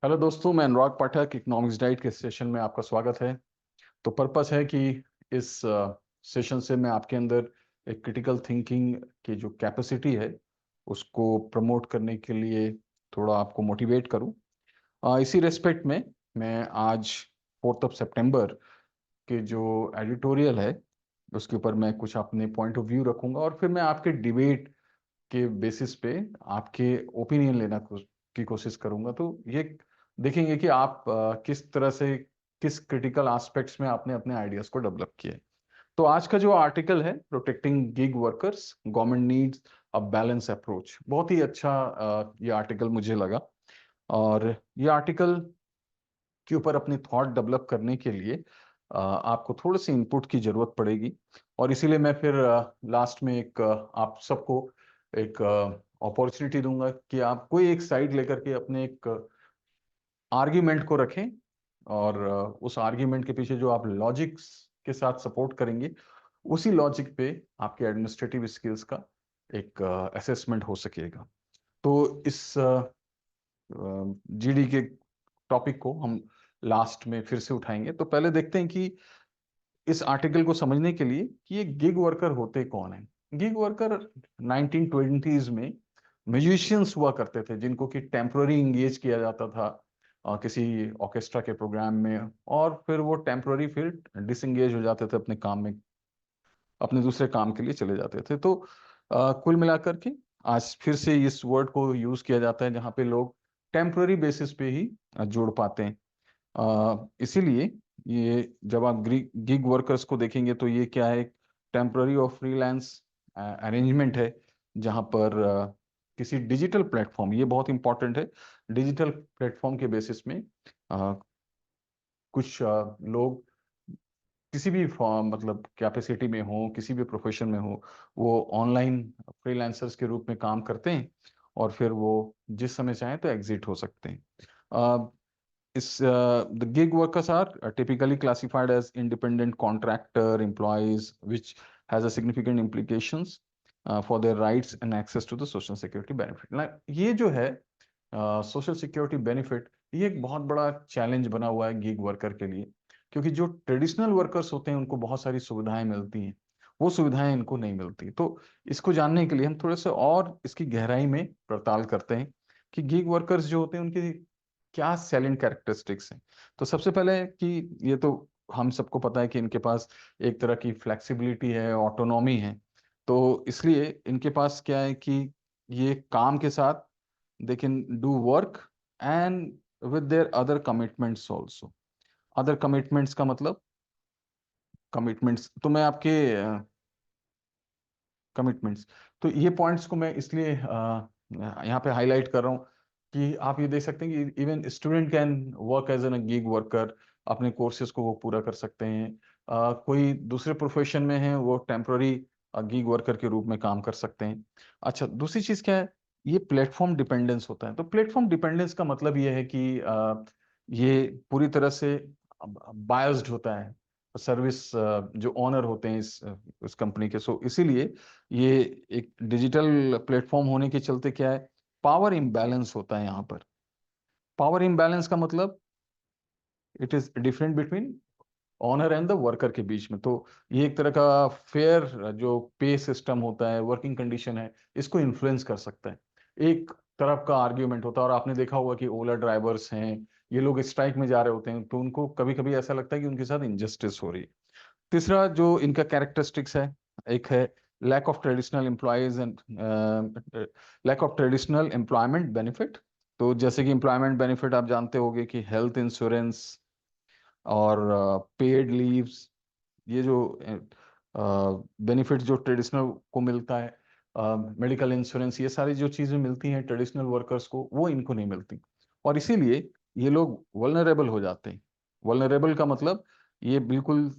Hello दोस्तों, मैं अनुराग पाठक economics diet के सेशन में आपका स्वागत है। तो पर्पस है कि इस सेशन से मैं आपके अंदर एक क्रिटिकल थिंकिंग की जो कैपेसिटी है उसको प्रमोट करने के लिए थोड़ा आपको मोटिवेट करूं। इसी रेस्पेक्ट में मैं आज 4 सितंबर के जो एडिटोरियल है उसके ऊपर मैं कुछ अपने पॉइंट ऑफ व्यू रखूंगा और फिर मैं आपके डिबेट के बेसिस पे आपके ओपिनियन लेना की कोशिश करूंगा। तो ये देखेंगे कि आप किस तरह से किस क्रिटिकल एस्पेक्ट्स में आपने अपने आइडियाज को डेवलप किया है। तो आज का जो आर्टिकल है, protecting gig workers, government needs a balance approach, बहुत ही अच्छा ये आर्टिकल मुझे लगा। और ये आर्टिकल के ऊपर अपने थॉट डेवलप करने के लिए आपको थोड़े से इनपुट की जरूरत पड़ेगी। और इसीलिए मैं फिर लास्ट में एक आप सबको एक अपॉर्चुनिटी दूंगा कि आप कोई एक साइड लेकर के अपने एक आर्ग्यूमेंट को रखें और उस आर्ग्यूमेंट के पीछे जो आप लॉजिक्स के साथ सपोर्ट करेंगे उसी लॉजिक पे आपके एडमिनिस्ट्रेटिव स्किल्स का एक असेसमेंट हो सकेगा। तो इस जीडी के टॉपिक को हम लास्ट में फिर से उठाएंगे। तो पहले देखते हैं कि इस आर्टिकल को समझने के लिए कि ये गिग वर्कर होते कौन है। गिग वर्कर 1920s में म्यूजिशियंस हुआ करते थे जिनको कि टेम्पररी इंगेज किया जाता था किसी ऑर्केस्ट्रा के प्रोग्राम में, और फिर वो टेम्पररी फिर डिसंगेज हो जाते थे अपने काम में, अपने दूसरे काम के लिए चले जाते थे। तो कुल मिलाकर के आज फिर से इस वर्ड को यूज किया जाता है जहाँ पे लोग टेम्पररी बेसिस पे ही जुड़ पाते हैं। इसीलिए ये जब आप गिग वर्कर्स को देखेंगे तो ये क्या है, टेम्पररी और फ्रीलांस अरेंजमेंट है जहाँ पर किसी डिजिटल प्लेटफॉर्म, ये बहुत इंपॉर्टेंट है, डिजिटल प्लेटफॉर्म के बेसिस में कुछ लोग किसी भी मतलब कैपेसिटी में हो, किसी भी प्रोफेशन में हो, वो ऑनलाइन फ्रीलांसर्स के रूप में काम करते हैं और फिर वो जिस समय चाहें तो एग्जिट हो सकते हैं। The gig workers are typically classified as independent contractor employees, which has a significant implications for their rights and access to the social security benefit. ये जो है सोशल सिक्योरिटी बेनिफिट, ये एक बहुत बड़ा चैलेंज बना हुआ है गिग वर्कर के लिए, क्योंकि जो ट्रेडिशनल वर्कर्स होते हैं उनको बहुत सारी सुविधाएं मिलती हैं, वो सुविधाएं इनको नहीं मिलती। तो इसको जानने के लिए हम थोड़े से और इसकी गहराई में पड़ताल करते हैं कि गिग वर्कर्स जो होते हैं उनकी क्या सेलिंग कैरेक्टरिस्टिक्स हैं। तो सबसे पहले कि ये तो हम सबको पता है कि इनके पास एक तरह की फ्लेक्सिबिलिटी है, ऑटोनॉमी है। तो इसलिए इनके पास क्या है कि ये काम के साथ they can do work and with their other commitments also. Other commitments का मतलब, कमिटमेंट्स तो मैं आपके कमिटमेंट्स, तो ये पॉइंट्स को मैं इसलिए यहाँ पे हाईलाइट कर रहा हूँ कि आप ये देख सकते हैं कि even student can work as an gig worker, अपने कोर्सेज को वो पूरा कर सकते हैं। कोई दूसरे प्रोफेशन में है वो टेम्पररी गिग वर्कर के रूप में काम कर सकते हैं। अच्छा, दूसरी चीज क्या है, ये प्लेटफॉर्म डिपेंडेंस होता है। तो प्लेटफॉर्म डिपेंडेंस का मतलब ये है कि ये पूरी तरह से बायस्ड होता है सर्विस जो ओनर होते हैं इस कंपनी के। सो इसीलिए ये एक डिजिटल प्लेटफॉर्म होने के चलते क्या है, पावर इम्बैलेंस होता है यहाँ पर। पावर इम्बैलेंस का मतलब it is different between owner and the worker के बीच में। तो ये एक तरह का फेयर जो पे सिस्टम होता है, वर्किंग कंडीशन है, इसको इन्फ्लुएंस कर सकता है। एक तरफ का आर्ग्यूमेंट होता है, और आपने देखा होगा कि ओला ड्राइवर्स हैं, ये लोग स्ट्राइक में जा रहे होते हैं तो उनको कभी कभी ऐसा लगता है कि उनके साथ इनजस्टिस हो रही है। तीसरा जो इनका कैरेक्टरिस्टिक्स है, एक है lack of traditional employees and lack of traditional employment benefit. तो जैसे कि एम्प्लॉयमेंट बेनिफिट आप जानते होंगे कि हेल्थ इंश्योरेंस और पेड लीव्स, ये जो बेनिफिट जो ट्रेडिशनल को मिलता है, मेडिकल इंश्योरेंस, ये सारी जो चीजें मिलती हैं ट्रेडिशनल वर्कर्स को वो इनको नहीं मिलती। और इसीलिए ये लोग वल्नरेबल हो जाते हैं। वल्नरेबल का मतलब ये बिल्कुल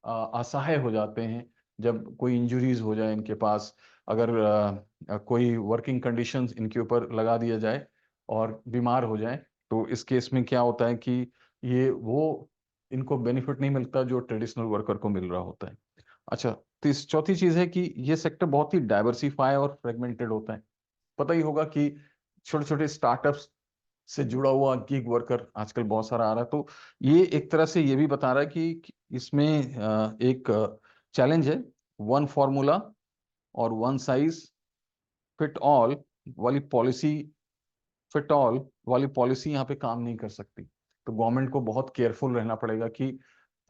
असहाय हो जाते हैं जब कोई इंजरीज हो जाए इनके पास। अगर कोई वर्किंग कंडीशंस इनके ऊपर लगा दिया जाए और बीमार हो जाए, तो इस केस में क्या होता है कि ये वो इनको बेनिफिट नहीं मिलता जो ट्रेडिशनल वर्कर को मिल रहा होता है। अच्छा, तो इस चौथी चीज है कि ये सेक्टर बहुत ही डाइवर्सिफाई और फ्रेगमेंटेड होता है। पता ही होगा कि छोटे छोटे स्टार्टअप्स से जुड़ा हुआ गिग वर्कर आजकल बहुत सारा आ रहा है। तो ये एक तरह से ये भी बता रहा है कि इसमें एक चैलेंज है, वन फॉर्मूला और वन साइज फिट ऑल वाली पॉलिसी, फिट ऑल वाली पॉलिसी यहाँ पे काम नहीं कर सकती। तो गवर्नमेंट को बहुत केयरफुल रहना पड़ेगा कि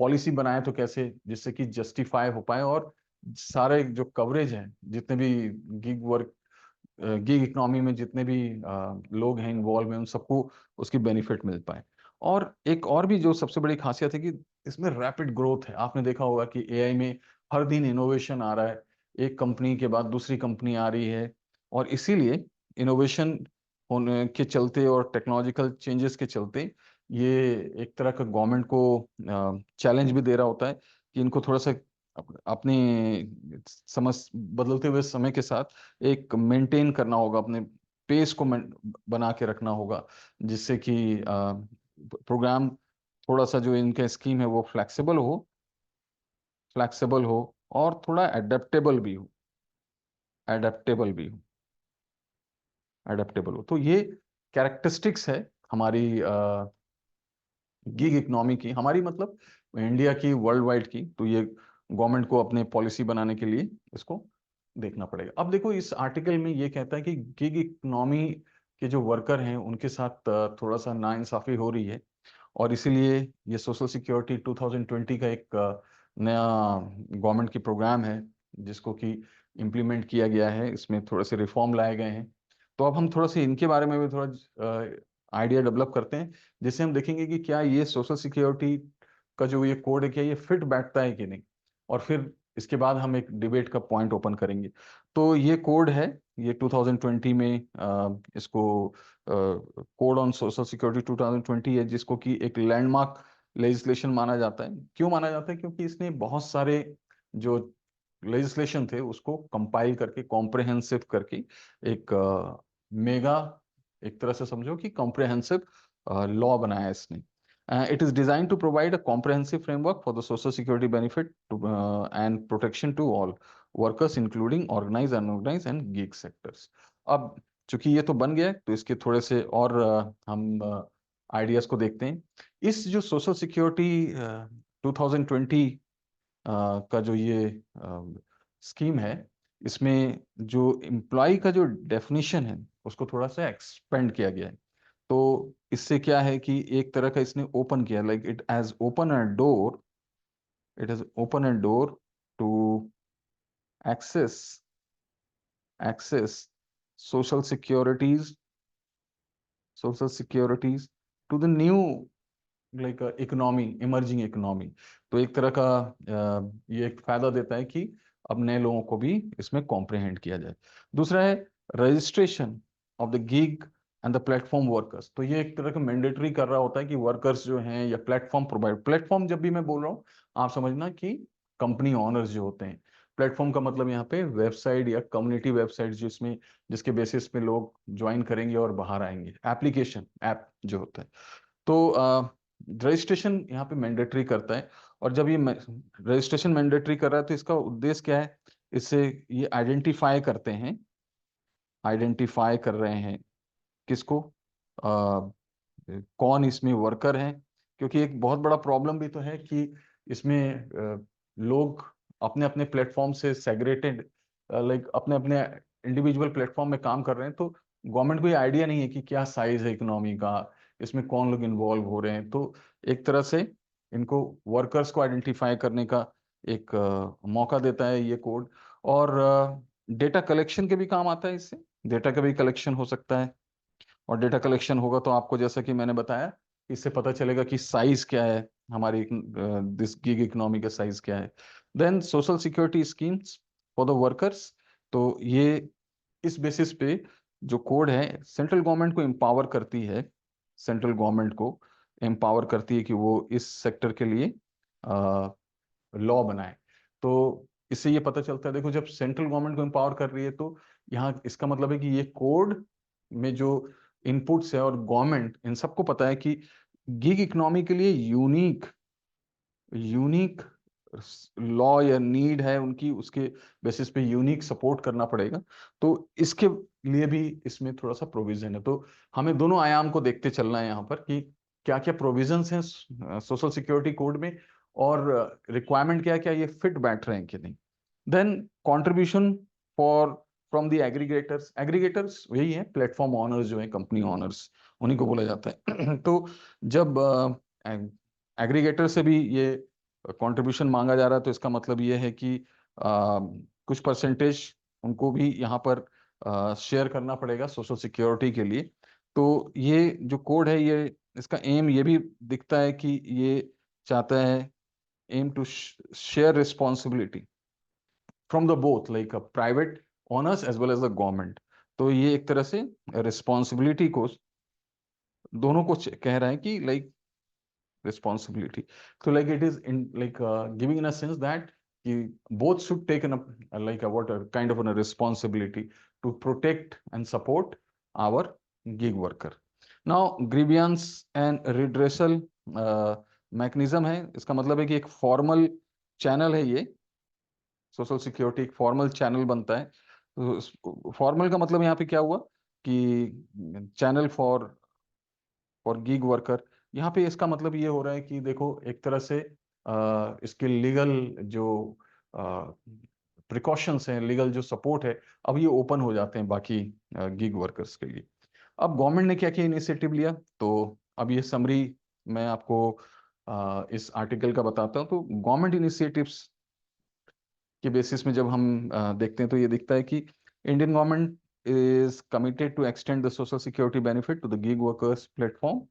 पॉलिसी बनाए तो कैसे, जिससे कि जस्टिफाई हो पाए और सारे जो कवरेज हैं, जितने भी गिग वर्क, गिग इकोनॉमी में जितने भी लोग हैं इन्वॉल्व हैं, उन सबको उसकी बेनिफिट मिल पाए। और एक और भी जो सबसे बड़ी खासियत है कि इसमें रैपिड ग्रोथ है। आपने देखा होगा कि एआई में हर दिन इनोवेशन आ रहा है, एक कंपनी के बाद दूसरी कंपनी आ रही है। और इसीलिए इनोवेशन होने के चलते और टेक्नोलॉजिकल चेंजेस के चलते ये एक तरह का गवर्नमेंट को चैलेंज भी दे रहा होता है कि इनको थोड़ा सा अपने समझ, बदलते हुए समय के साथ एक मेंटेन करना होगा, अपने पेस को बना के रखना होगा, जिससे कि प्रोग्राम थोड़ा सा जो इनका स्कीम है वो फ्लेक्सिबल हो और थोड़ा एडेप्टेबल भी हो, एडेप्टेबल भी हो, एडेप्टेबल हो। तो ये कैरेक्टरिस्टिक्स है हमारी गिग इकोनॉमी की, हमारी मतलब इंडिया की, वर्ल्ड वाइड की। तो ये गवर्नमेंट को अपने पॉलिसी बनाने के लिए इसको देखना पड़ेगा। अब देखो इस आर्टिकल में ये कहता है कि गिग इकोनॉमी के जो वर्कर हैं उनके साथ थोड़ा सा नाइंसाफी हो रही है, और इसीलिए ये सोशल सिक्योरिटी 2020 का एक नया गवर्नमेंट की प्रोग्राम है जिसको कि इम्प्लीमेंट किया गया है। इसमें थोड़े से रिफॉर्म लाए गए हैं। तो अब हम थोड़ा से इनके बारे में भी थोड़ा आइडिया डेवलप करते हैं, जिससे हम देखेंगे कि क्या ये सोशल सिक्योरिटी का जो ये कोड है क्या ये फिट बैठता है कि नहीं, और फिर इसके बाद हम एक डिबेट का पॉइंट ओपन करेंगे। तो ये कोड है, ये 2020 में इसको कोड ऑन सोशल सिक्योरिटी 2020 है, जिसको कि एक लैंडमार्क लेजिस्लेशन माना जाता है। क्यों माना जाता है? क्योंकि इसने बहुत सारे जो लेजिस्लेशन थे उसको कंपाइल करके, कॉम्प्रिहेंसिव करके एक मेगा, एक तरह से समझो कि कॉम्प्रिहेंसिव लॉ बनाया है इसने। It is design to provide a comprehensive framework for the social security benefit and protection to all workers including organize unorganize and gig sectors. अब चूंकि ये तो बन गया है, तो इसके थोड़े से और हम आइडियाज को देखते हैं। इस जो सोशल सिक्योरिटी 2020 का जो ये स्कीम है, इसमें जो एम्प्लॉय का जो डेफिनेशन है उसको थोड़ा सा एक्सपेंड किया गया है। तो इससे क्या है कि एक तरह का इसने ओपन किया, like it has open a door to access access social securities social securities to the new, like economy, emerging economy. तो एक तरह का ये एक फायदा देता है कि अब नए लोगों को भी इसमें कॉम्प्रिहेंड किया जाए। दूसरा है registration of the gig and the platform workers. तो ये एक तरह का मैंडेटरी कर रहा होता है कि वर्कर्स जो हैं या प्लेटफॉर्म प्रोवाइड, प्लेटफॉर्म जब भी मैं बोल रहा हूँ आप समझना कि कंपनी ओनर्स जो होते हैं। प्लेटफॉर्म का मतलब यहाँ पे वेबसाइट या कम्युनिटी वेबसाइट जिसमें, जिसके बेसिस पे लोग ज्वाइन करेंगे और बाहर आएंगे, एप्लीकेशन ऐप जो होता है। तो रजिस्ट्रेशन यहाँ पे मैंडेटरी करता है। और जब ये रजिस्ट्रेशन मैंडेटरी कर रहा है तो इसका उद्देश्य क्या है? इससे ये आइडेंटिफाई कर रहे हैं किसको, कौन इसमें वर्कर है। क्योंकि एक बहुत बड़ा प्रॉब्लम भी तो है कि इसमें लोग अपने अपने प्लेटफॉर्म से सेग्रेटेड, लाइक अपने अपने इंडिविजुअल प्लेटफॉर्म में काम कर रहे हैं। तो गवर्नमेंट को ये आइडिया नहीं है कि क्या साइज है इकोनॉमी का, इसमें कौन लोग इन्वॉल्व हो रहे हैं। तो एक तरह से इनको वर्कर्स को आइडेंटिफाई करने का एक मौका देता है ये कोड। और डेटा कलेक्शन के भी काम आता है इससे, डेटा का भी कलेक्शन हो सकता है। और डेटा कलेक्शन होगा तो आपको, जैसा कि मैंने बताया, इससे पता चलेगा कि साइज क्या है हमारी, दिस गिग इकोनॉमी का साइज क्या है। Then social security schemes for the workers. तो ये इस बेसिस पे जो कोड है सेंट्रल गवर्नमेंट को एम्पावर करती है, सेंट्रल गवर्नमेंट को एम्पावर करती है कि वो इस सेक्टर के लिए लॉ बनाए। तो इससे ये पता चलता है, देखो जब सेंट्रल गवर्नमेंट को एम्पावर कर रही है तो यहाँ इसका मतलब है कि ये कोड में जो इनपुट्स है, और गवर्नमेंट इन सबको पता है कि गिग इकोनॉमी के लिए यूनिक यूनिक लॉ या नीड है उनकी, उसके बेसिस पे यूनिक सपोर्ट करना पड़ेगा। तो इसके लिए भी इसमें थोड़ा सा प्रोविजन है। तो हमें दोनों आयाम को देखते चलना है यहाँ पर कि क्या क्या प्रोविजंस हैं सोशल सिक्योरिटी कोड में, और रिक्वायरमेंट क्या क्या ये फिट बैठ रहे हैं कि नहीं। Then contribution for from the aggregators. Aggregators वही है प्लेटफॉर्म ऑनर्स जो है, कंपनी ऑनर्स, उन्हीं को बोला जाता है। तो जब एग्रीगेटर से भी ये कंट्रीब्यूशन मांगा जा रहा है, तो इसका मतलब ये है कि कुछ परसेंटेज उनको भी यहाँ पर शेयर करना पड़ेगा सोशल सिक्योरिटी के लिए। तो ये जो कोड है, ये इसका एम ये भी दिखता है कि ये चाहता है aim to share responsibility from the both like private owners as well as the government. तो ये एक तरह से रिस्पॉन्सिबिलिटी को दोनों को कह रहा है कि like responsibility. So like it is in like giving in a sense that both should take like a what a kind of a responsibility to protect and support our gig worker. Now grievance and redressal mechanism है, इसका मतलब है कि एक formal channel है ये, social security एक formal channel बनता है। तो फॉर्मल का मतलब यहाँ पे क्या हुआ कि चैनल फॉर गीग वर्कर। यहाँ पे इसका मतलब ये हो रहा है कि देखो एक तरह से इसके लीगल जो प्रिकॉशंस हैं, लीगल जो सपोर्ट है, अब ये ओपन हो जाते हैं बाकी गिग वर्कर्स के लिए। अब गवर्नमेंट ने क्या क्या इनिशिएटिव लिया, तो अब ये समरी मैं आपको इस आर्टिकल का बताता हूँ। तो गवर्नमेंट इनिशिएटिव्स के बेसिस में जब हम देखते हैं तो ये दिखता है कि Indian government is committed to extend the social security benefit to the gig workers platform.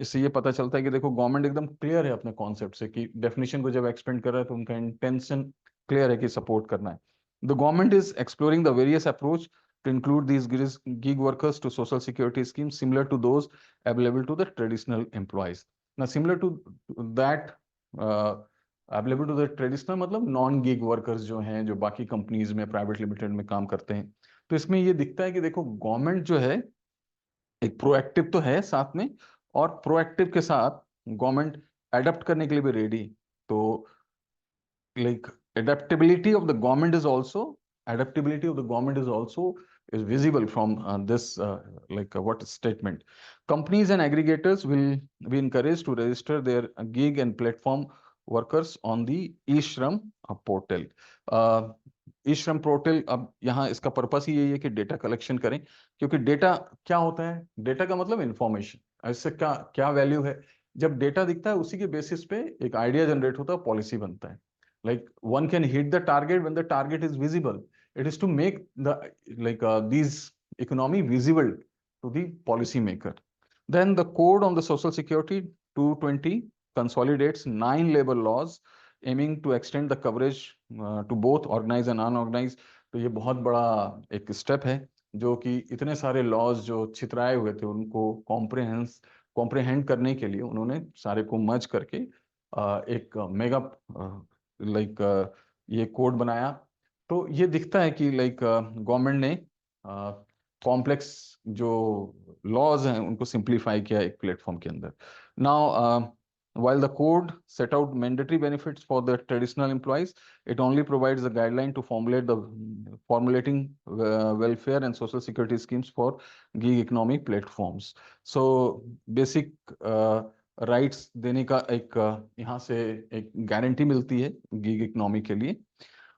इससे ये पता चलता है कि देखो गवर्नमेंट एकदम क्लियर है अपने कॉन्सेप्ट से कि डेफिनेशन को जब एक्सपेंड कर रहा है तो उनका इंटेंशन क्लियर है कि सपोर्ट करना है। The government is exploring the various approach to include these gig workers to social security schemes similar to those available to the traditional employees. Now similar to that available to the traditional मतलब non gig workers जो हैं, जो बाकी companies में private limited में काम करते हैं। तो इसमें ये दिखता है कि देखो गवर्नमेंट जो है एक प्रोएक्टिव तो है साथ में, और प्रोएक्टिव के साथ गवर्नमेंट अडेप्ट करने के लिए भी रेडी। तो like adaptability of the government is also adaptability of the government is also is visible from this what statement. Companies and aggregators will be encouraged to register their gig and platform workers on the e-shram portal. E-Shram portal, अब यहाँ इसका purpose ही यही है कि data collection करें, क्योंकि data क्या होता है, डेटा का मतलब इंफॉर्मेशन। इससे क्या क्या वैल्यू है, जब डेटा दिखता है उसी के बेसिस पे एक आइडिया जनरेट होता है, पॉलिसी बनता है। Like one can hit the target when the target is visible. It is to make the these economy visible to the policy maker. Then the code on the social security 220 consolidates 9 labor laws aiming to extend the coverage to both organized and unorganized. तो ये बहुत बड़ा एक step है जो कि इतने सारे लॉज जो छितराए हुए थे उनको कॉम्प्रिहेंड करने के लिए उन्होंने सारे को मर्ज करके एक मेगा ये कोड बनाया। तो ये दिखता है कि गवर्नमेंट ने कॉम्प्लेक्स जो लॉज हैं उनको सिंप्लीफाई किया एक प्लेटफॉर्म के अंदर। Now while the code set out mandatory benefits for the traditional employees, it only provides the guideline to formulating welfare and social security schemes for gig economy platforms. So basic rights देने का एक यहाँ से एक guarantee मिलती है gig economy के लिए।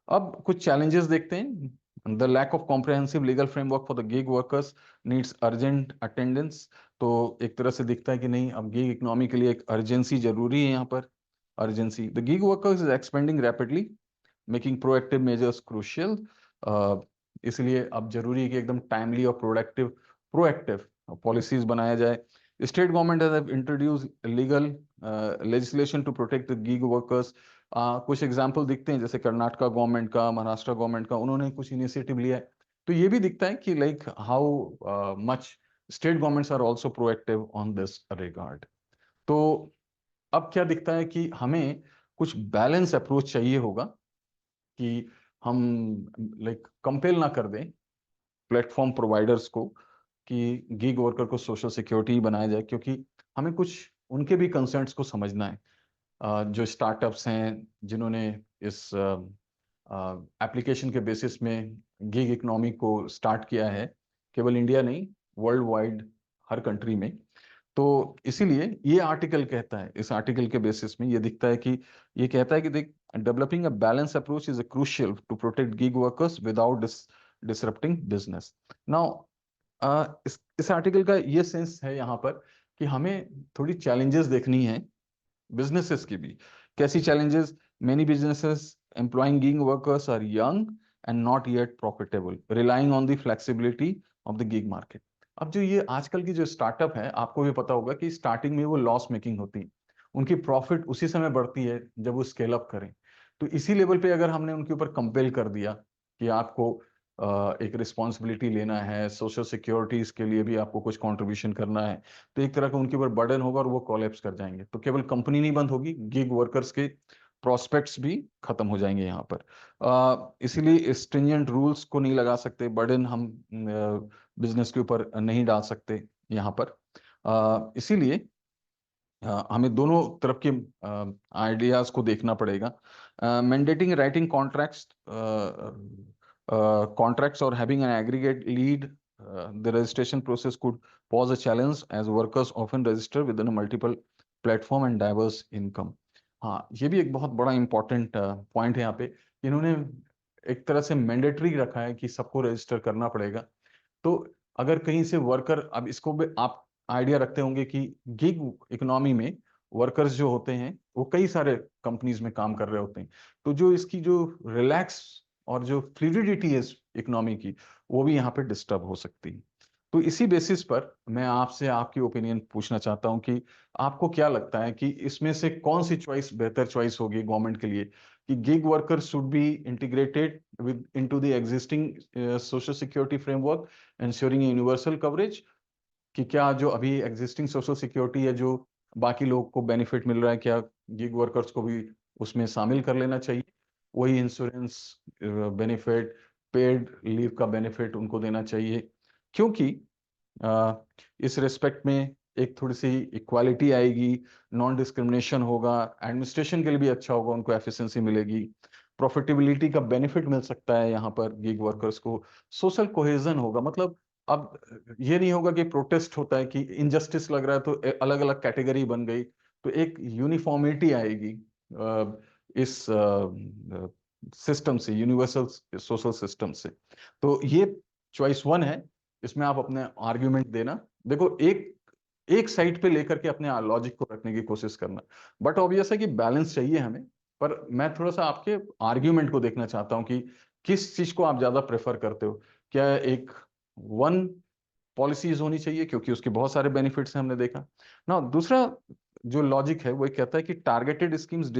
अब कुछ चैलेंजेस देखते हैं। The lack of comprehensive legal framework for the gig workers needs urgent attendance. तो एक तरह से दिखता है कि नहीं, अब गिग इकोनॉमी के लिए एक अर्जेंसी जरूरी है यहाँ पर, urgency. The gig workers is expanding rapidly making proactive measures crucial. इसलिए अब जरूरी है कि एकदम टाइमली और प्रोएक्टिव पॉलिसीज बनाया जाए। State government has introduced legal legislation to protect the gig workers. कुछ एग्जाम्पल दिखते हैं जैसे कर्नाटका गवर्नमेंट का, महाराष्ट्र गवर्नमेंट का, उन्होंने कुछ इनिशिएटिव लिया है। तो ये भी दिखता है कि like how much state governments are also proactive on this regard. तो अब क्या दिखता है कि हमें कुछ बैलेंस अप्रोच चाहिए होगा कि हम कंपेल ना कर दें प्लेटफॉर्म प्रोवाइडर्स को कि गिग वर्कर को सोशल सिक्योरिटी बनाया जाए, क्योंकि हमें कुछ उनके भी कंसर्न्स को समझना है। जो स्टार्टअप्स हैं जिन्होंने इस एप्लीकेशन के बेसिस में गिग इकोनॉमी को स्टार्ट किया है, केवल इंडिया नहीं, वर्ल्ड वाइड हर कंट्री में। तो इसीलिए ये आर्टिकल कहता है, इस आर्टिकल के बेसिस में ये दिखता है कि ये कहता है कि देख, developing a balance approach is crucial to protect gig workers without disrupting business. Now इस आर्टिकल का ये सेंस है यहाँ पर कि हमें थोड़ी चैलेंजेस देखनी है बिजनेसेस की भी। कैसी challenges? Many businesses employing gig workers are young and not yet profitable, relying on the flexibility of the gig market. अब जो ये आजकल की जो स्टार्टअप है, आपको भी पता होगा कि स्टार्टिंग में वो लॉस मेकिंग होती है, उनकी प्रॉफिट उसी समय बढ़ती है जब वो स्केल अप करें। तो इसी लेवल पे अगर हमने उनके ऊपर कंपेल कर दिया कि आपको एक रिस्पॉन्सिबिलिटी लेना है, सोशल सिक्योरिटीज के लिए भी आपको कुछ कंट्रीब्यूशन करना है, तो एक तरह का उनके ऊपर बर्डन होगा और वो कोलैप्स कर जाएंगे। तो केवल कंपनी नहीं बंद होगी, गिग वर्कर्स के प्रोस्पेक्ट्स भी खत्म हो जाएंगे यहाँ पर। इसीलिए स्ट्रिंजेंट रूल्स को नहीं लगा सकते, बर्डन हम बिजनेस के ऊपर नहीं डाल सकते यहाँ पर। इसीलिए हमें दोनों तरफ के आइडियाज को देखना पड़ेगा। मैंडेटिंग राइटिंग कॉन्ट्रैक्ट्स और having an aggregate lead the registration process could pose a challenge as workers often register within a multiple platform and diverse income। हाँ, ये भी एक बहुत बड़ा इंपॉर्टेंट पॉइंट है यहाँ पे। इन्होंने एक तरह से मैंडेटरी रखा है कि सबको रजिस्टर करना पड़ेगा। तो अगर कहीं से वर्कर, अब इसको भी आप आइडिया रखते होंगे कि गिग इकोनॉमी में वर्कर्स जो होते हैं वो कई सारे कंपनीज में काम कर रहे होते हैं। तो जो इसकी जो रिलैक्स और जो फ्लूइडिटी है इकोनॉमी की, वो भी यहाँ पे डिस्टर्ब हो सकती है। तो इसी बेसिस पर मैं आपसे आपकी ओपिनियन पूछना चाहता हूँ कि आपको क्या लगता है कि इसमें से कौन सी चॉइस बेहतर चॉइस होगी गवर्नमेंट के लिए, कि gig workers should be integrated with into the existing social security framework ensuring universal coverage, कि क्या जो अभी एग्जिस्टिंग सोशल सिक्योरिटी है, जो बाकी लोग को बेनिफिट मिल रहा है, क्या गिग वर्कर्स को भी उसमें शामिल कर लेना चाहिए? वही इंश्योरेंस बेनिफिट, पेड लीव का बेनिफिट उनको देना चाहिए, क्योंकि इस रेस्पेक्ट में एक थोड़ी सी इक्वालिटी आएगी, नॉन डिस्क्रिमिनेशन होगा, एडमिनिस्ट्रेशन के लिए भी अच्छा होगा, उनको एफिशिएंसी मिलेगी, प्रॉफिटेबिलिटी का बेनिफिट मिल सकता है यहाँ पर गिग वर्कर्स को, सोशल कोहेजन होगा। मतलब अब ये नहीं होगा कि प्रोटेस्ट होता है कि इनजस्टिस लग रहा है तो अलग अलग कैटेगरी बन गई, तो एक यूनिफॉर्मिटी आएगी इस सिस्टम से, यूनिवर्सल सोशल सिस्टम से। तो ये चॉइस वन है, इसमें आप अपने आर्ग्यूमेंट देना। देखो, एक एक साइड पे लेकर के अपने लॉजिक को रखने की कोशिश करना, बट ऑब्वियस है कि बैलेंस चाहिए हमें। पर मैं थोड़ा सा आपके आर्ग्यूमेंट को देखना चाहता हूं कि किस चीज को आप ज्यादा प्रेफर करते हो। क्या एक वन पॉलिसीज होनी चाहिए क्योंकि उसके बहुत सारे बेनिफिट्स हैं, हमने देखा ना। दूसरा जो लॉजिक है वो कहता है कि targeted schemes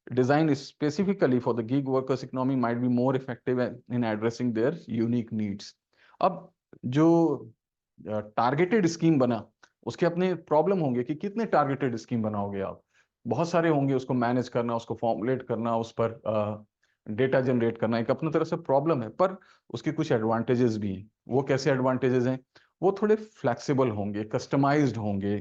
design specifically for the gig workers economy might be more effective in addressing there unique needs. अब जो टारगेटेड स्कीम बना, उसके अपने प्रॉब्लम होंगे कि कितने टारगेटेड स्कीम बनाओगे आप, बहुत सारे होंगे, उसको मैनेज करना, उसको फॉर्मुलेट करना, उस पर डेटा जनरेट करना, एक अपनी तरह से प्रॉब्लम है। पर उसके कुछ एडवांटेजेस भी हैं। वो कैसे एडवांटेजेस हैं? वो थोड़े फ्लेक्सिबल होंगे, कस्टमाइज्ड होंगे,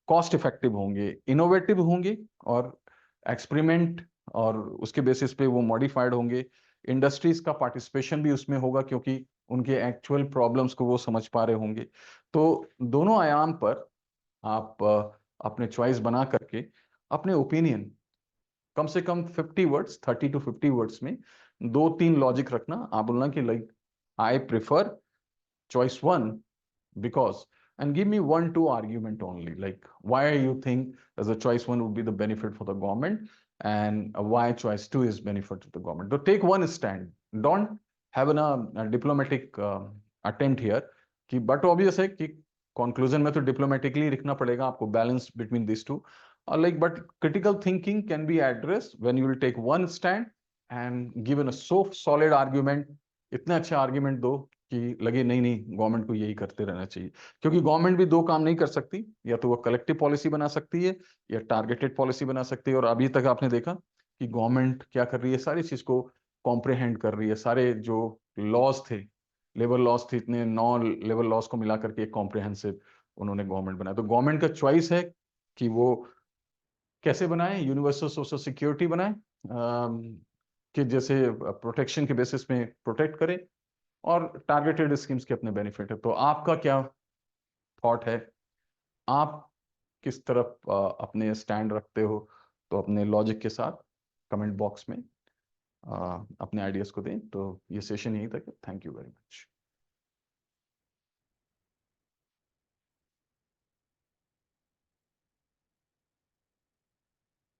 कॉस्ट इफेक्टिव होंगे, इनोवेटिव होंगे, और एक्सपेरिमेंट और उसके बेसिस पे वो मॉडिफाइड होंगे। इंडस्ट्रीज का पार्टिसिपेशन भी उसमें होगा क्योंकि उनके एक्चुअल प्रॉब्लम्स को वो समझ पा रहे होंगे। तो दोनों आयाम पर आप अपने चॉइस बना करके अपने ओपिनियन कम से कम 50 वर्ड्स, 30 to 50 वर्ड्स में दो तीन लॉजिक रखना। आप बोलना कि like I prefer choice one because, and give me 1 2 argument only, like why you think as a choice one would be the benefit for the government, and why choice two is benefit to the government. So take one stand, don't have a diplomatic attempt here कि, but obvious है कि conclusion में तो diplomatically लिखना पड़ेगा आपको, balance between these two, like, but critical thinking can be addressed when you will take one stand and given a so solid argument, इतने अच्छे आर्ग्यूमेंट दो कि लगे नहीं नहीं गवर्नमेंट को यही करते रहना चाहिए। क्योंकि गवर्नमेंट भी दो काम नहीं कर सकती, या तो वो कलेक्टिव पॉलिसी बना सकती है या टारगेटेड पॉलिसी बना सकती है। और अभी तक आपने देखा कि गवर्नमेंट क्या कर रही है, सारी चीज को कॉम्प्रिहेंड कर रही है। सारे जो लॉज थे, लेबर लॉज थे, इतने 9 लेबर लॉज को मिला करके एक कॉम्प्रिहेंसिव उन्होंने गवर्नमेंट बनाया। तो गवर्नमेंट का चॉइस है कि वो कैसे बनाएं? यूनिवर्सल सोशल सिक्योरिटी बनाएं कि जैसे प्रोटेक्शन के बेसिस पे प्रोटेक्ट करें, और टारगेटेड स्कीम्स के अपने बेनिफिट है। तो आपका क्या थॉट है? आप किस तरफ अपने स्टैंड रखते हो? तो अपने लॉजिक के साथ कमेंट बॉक्स में अपने आइडियाज को दें। तो ये सेशन यहीं तक है। Thank you very much.